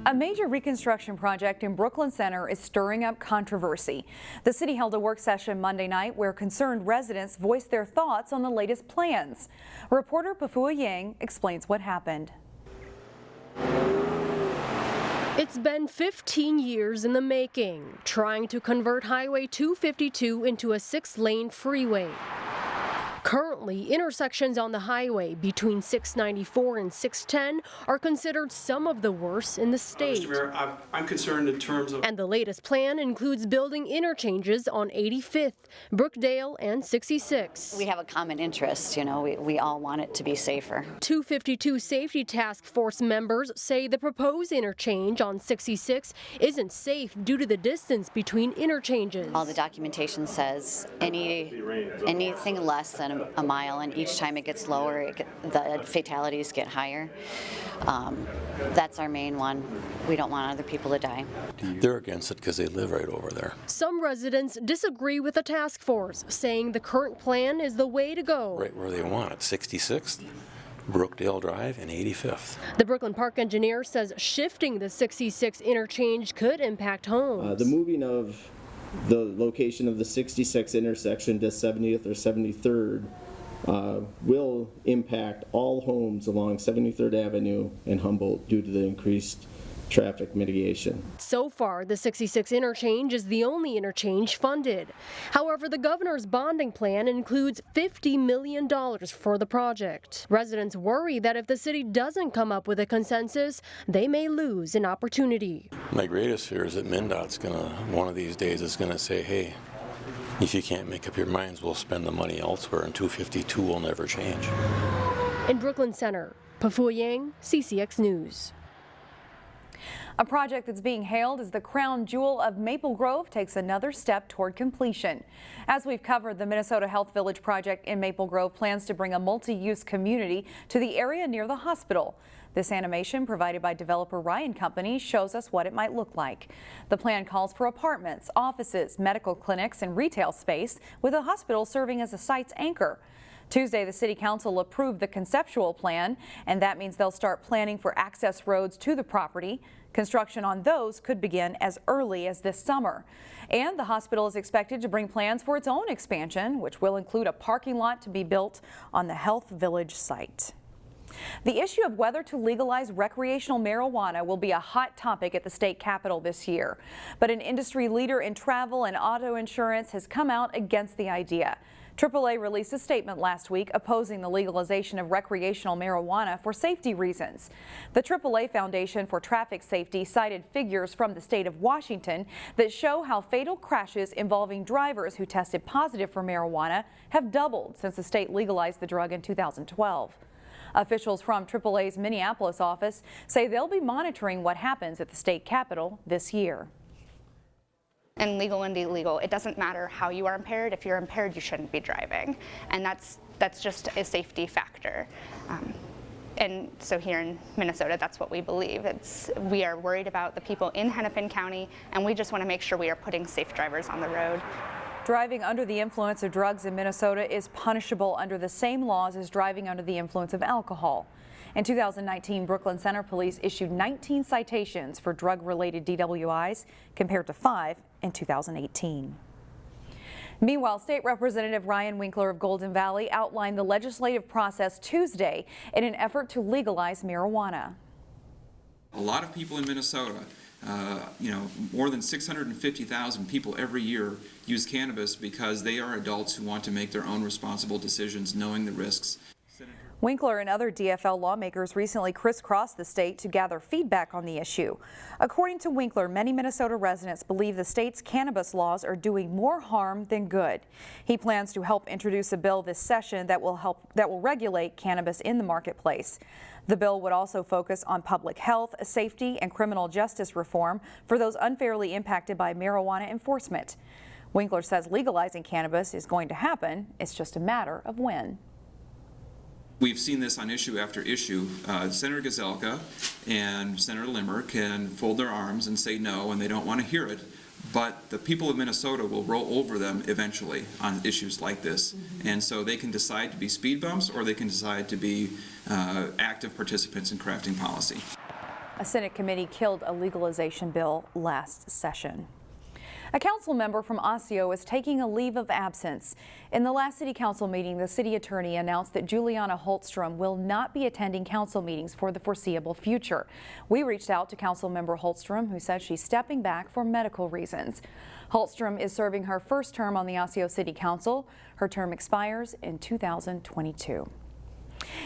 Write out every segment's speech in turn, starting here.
A major reconstruction project in Brooklyn Center is stirring up controversy. The city held a work session Monday night where concerned residents voiced their thoughts on the latest plans. Reporter Pafua Yang explains what happened. It's been 15 years in the making, trying to convert Highway 252 into a 6-lane freeway. Currently, intersections on the highway between 694 and 610 are considered some of the worst in the state. Mr. Mayor, I'm concerned in terms of... And the latest plan includes building interchanges on 85th, Brookdale, and 66. We have a common interest, you know, we all want it to be safer. 252 Safety Task Force members say the proposed interchange on 66 isn't safe due to the distance between interchanges. All the documentation says anything less than a mile, and each time it gets lower, the fatalities get higher. That's our main one. We don't want other people to die. They're against it because they live right over there. Some residents disagree with the task force, saying the current plan is the way to go. Right where they want it, 66th, Brookdale Drive, and 85th. The Brooklyn Park engineer says shifting the 66 interchange could impact homes. The moving of the location of the 66 intersection to 70th or 73rd will impact all homes along 73rd Avenue and Humboldt due to the increased traffic mitigation. So far, the 66 interchange is the only interchange funded. However, the governor's bonding plan includes $50 million for the project. Residents worry that if the city doesn't come up with a consensus, they may lose an opportunity. My greatest fear is that MnDOT's one of these days is gonna say, hey, if you can't make up your minds, we'll spend the money elsewhere, and 252 will never change. In Brooklyn Center, Pafua Yang, CCX News. A project that's being hailed as the crown jewel of Maple Grove takes another step toward completion. As we've covered, the Minnesota Health Village project in Maple Grove plans to bring a multi-use community to the area near the hospital. This animation, provided by developer Ryan Company, shows us what it might look like. The plan calls for apartments, offices, medical clinics, and retail space, with the hospital serving as a site's anchor. Tuesday, the City Council approved the conceptual plan, and that means they'll start planning for access roads to the property. Construction on those could begin as early as this summer. And the hospital is expected to bring plans for its own expansion, which will include a parking lot to be built on the Health Village site. The issue of whether to legalize recreational marijuana will be a hot topic at the state capitol this year. But an industry leader in travel and auto insurance has come out against the idea. AAA released a statement last week opposing the legalization of recreational marijuana for safety reasons. The AAA Foundation for Traffic Safety cited figures from the state of Washington that show how fatal crashes involving drivers who tested positive for marijuana have doubled since the state legalized the drug in 2012. Officials from AAA's Minneapolis office say they'll be monitoring what happens at the state capitol this year. And legal and illegal, it doesn't matter how you are impaired. If you're impaired, you shouldn't be driving. And that's just a safety factor. And so here in Minnesota, that's what we believe. We are worried about the people in Hennepin County, and we just want to make sure we are putting safe drivers on the road. Driving under the influence of drugs in Minnesota is punishable under the same laws as driving under the influence of alcohol. In 2019, Brooklyn Center Police issued 19 citations for drug-related DWIs compared to 5 in 2018. Meanwhile, State Representative Ryan Winkler of Golden Valley outlined the legislative process Tuesday in an effort to legalize marijuana. A lot of people in Minnesota, more than 650,000 people every year use cannabis because they are adults who want to make their own responsible decisions, knowing the risks. Winkler and other DFL lawmakers recently crisscrossed the state to gather feedback on the issue. According to Winkler, many Minnesota residents believe the state's cannabis laws are doing more harm than good. He plans to help introduce a bill this session that will regulate cannabis in the marketplace. The bill would also focus on public health, safety, and criminal justice reform for those unfairly impacted by marijuana enforcement. Winkler says legalizing cannabis is going to happen. It's just a matter of when. We've seen this on issue after issue. Senator Gazelka and Senator Limmer can fold their arms and say no, and they don't want to hear it. But the people of Minnesota will roll over them eventually on issues like this. And so they can decide to be speed bumps, or they can decide to be active participants in crafting policy. A Senate committee killed a legalization bill last session. A council member from Osseo is taking a leave of absence. In the last city council meeting, the city attorney announced that Juliana Holstrom will not be attending council meetings for the foreseeable future. We reached out to council member Holstrom, who says she's stepping back for medical reasons. Holstrom is serving her first term on the Osseo City Council. Her term expires in 2022.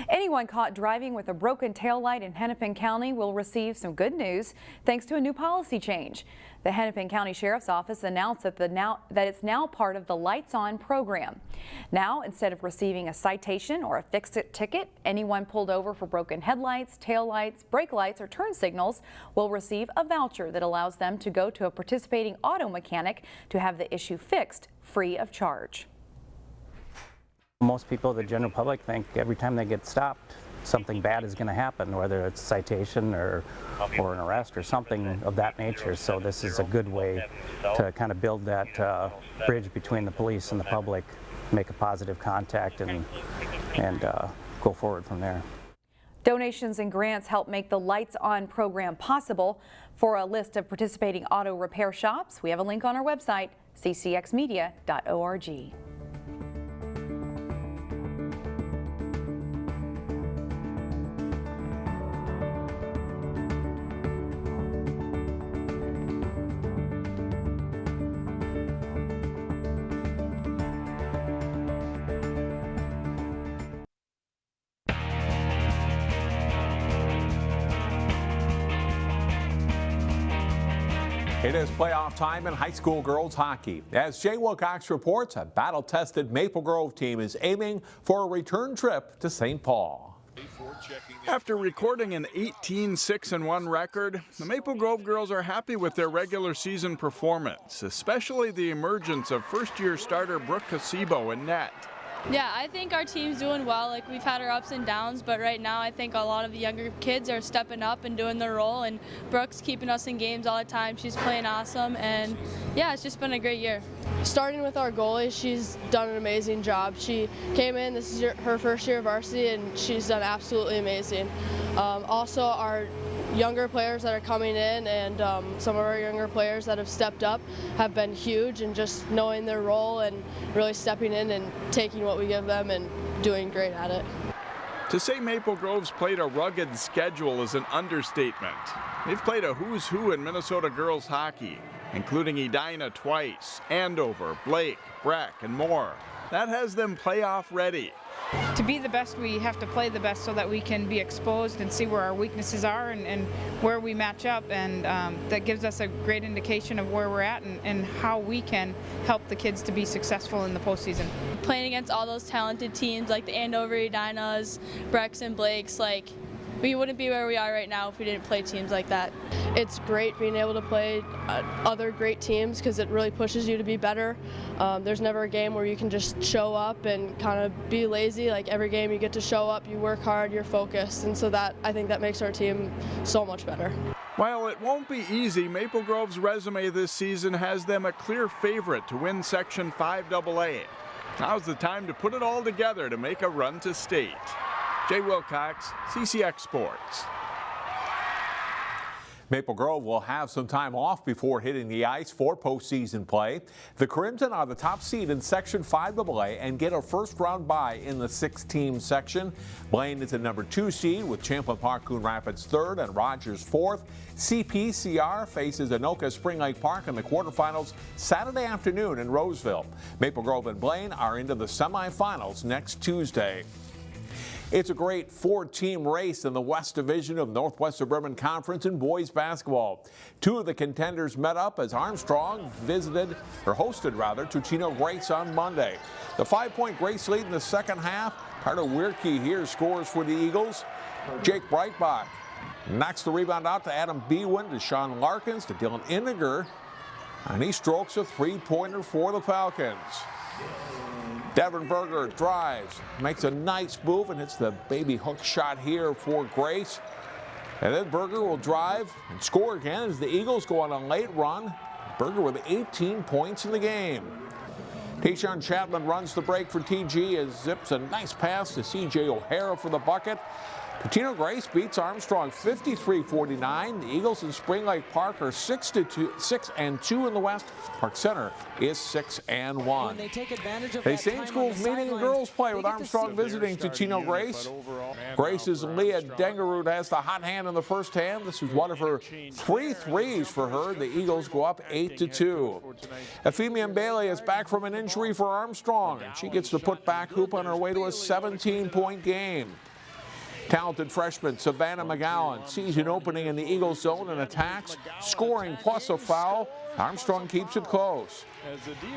Anyone caught driving with a broken taillight in Hennepin County will receive some good news thanks to a new policy change. The Hennepin County Sheriff's Office announced that it's now part of the Lights On program. Now, instead of receiving a citation or a fix-it ticket, anyone pulled over for broken headlights, taillights, brake lights, or turn signals will receive a voucher that allows them to go to a participating auto mechanic to have the issue fixed free of charge. Most people, the general public, think every time they get stopped, something bad is going to happen, whether it's a citation or an arrest or something of that nature. So this is a good way to kind of build that bridge between the police and the public, make a positive contact, and go forward from there. Donations and grants help make the Lights On program possible. For a list of participating auto repair shops, we have a link on our website, ccxmedia.org. It is playoff time in high school girls hockey. As Jay Wilcox reports, a battle-tested Maple Grove team is aiming for a return trip to St. Paul. After recording an 18-6-1 record, the Maple Grove girls are happy with their regular season performance, especially the emergence of first-year starter Brooke Casebo in net. Yeah, I think our team's doing well. Like, we've had our ups and downs, but right now I think a lot of the younger kids are stepping up and doing their role, and Brooke's keeping us in games all the time. She's playing awesome, and yeah, it's just been a great year. Starting with our goalie, she's done an amazing job. She came in, this is her first year of varsity, and she's done absolutely amazing. Also, our younger players that are coming in and some of our younger players that have stepped up have been huge, and just knowing their role and really stepping in and taking what we give them and doing great at it. To say Maple Grove's played a rugged schedule is an understatement. They've played a who's who in Minnesota girls hockey, including Edina twice, Andover, Blake, Breck, and more. That has them playoff ready. To be the best, we have to play the best so that we can be exposed and see where our weaknesses are and where we match up, and that gives us a great indication of where we're at and how we can help the kids to be successful in the postseason. Playing against all those talented teams like the Andover Edinas, Brecks, and Blakes, like, we wouldn't be where we are right now if we didn't play teams like that. It's great being able to play other great teams because it really pushes you to be better. There's never a game where you can just show up and kind of be lazy. Like, every game you get to show up, you work hard, you're focused, and so I think that makes our team so much better. While it won't be easy, Maple Grove's resume this season has them a clear favorite to win Section 5AA. Now's the time to put it all together to make a run to state. Jay Wilcox, CCX Sports. Maple Grove will have some time off before hitting the ice for postseason play. The Crimson are the top seed in Section 5AA and get a first-round bye in the 6-team section. Blaine is the number 2 seed with Champlin Park, Coon Rapids 3rd and Rogers 4th. CPCR faces Anoka Spring Lake Park in the quarterfinals Saturday afternoon in Roseville. Maple Grove and Blaine are into the semifinals next Tuesday. It's a great 4-team race in the West Division of Northwest Suburban Conference in boys basketball. 2 of the contenders met up as Armstrong hosted Tuchino Grace on Monday. The 5-point Grace lead in the second half. Carter Wierke here scores for the Eagles. Jake Breitbach knocks the rebound out to Adam Bewin, to Sean Larkins, to Dylan Inniger, and he strokes a 3-pointer for the Falcons. Devin Berger drives, makes a nice move, and hits the baby hook shot here for Grace. And then Berger will drive and score again as the Eagles go on a late run. Berger with 18 points in the game. Tayshawn Champlin runs the break for TG as zips a nice pass to CJ O'Hara for the bucket. Totino Grace beats Armstrong 53-49. The Eagles in Spring Lake Park are 6-2 in the West. Park Center is 6-1. The same schools meeting in girls play with Armstrong visiting Totino Grace. Grace's Leah Dengerud has the hot hand in the first hand. This is one of her 3 threes for her. The Eagles go up 8-2. Ephemia Bailey is back from an injury for Armstrong, and she gets the put-back hoop on her way to a 17-point game. Talented freshman Savannah McGowan sees an opening in the Eagles zone and attacks, scoring plus a foul. Armstrong keeps it close.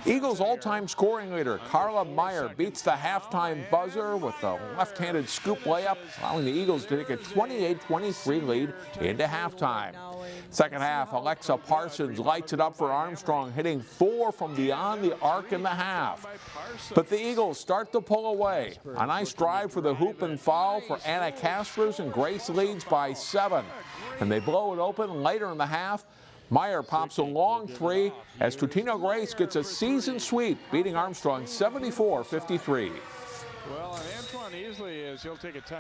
Eagles all-time scoring leader Carla Meyer beats the halftime buzzer with a left-handed scoop layup, allowing the Eagles to take a 28-23 lead into halftime. Second half, Alexa Parsons lights it up for Armstrong, hitting 4 from beyond the arc in the half. But the Eagles start to pull away. A nice drive for the hoop and foul for Anna Kaspers, and Grace leads by 7. And they blow it open later in the half. Meyer pops a long 3 as Totino Grace gets a season sweep, beating Armstrong 74-53. Well, and Antoine Easley is he'll take a time.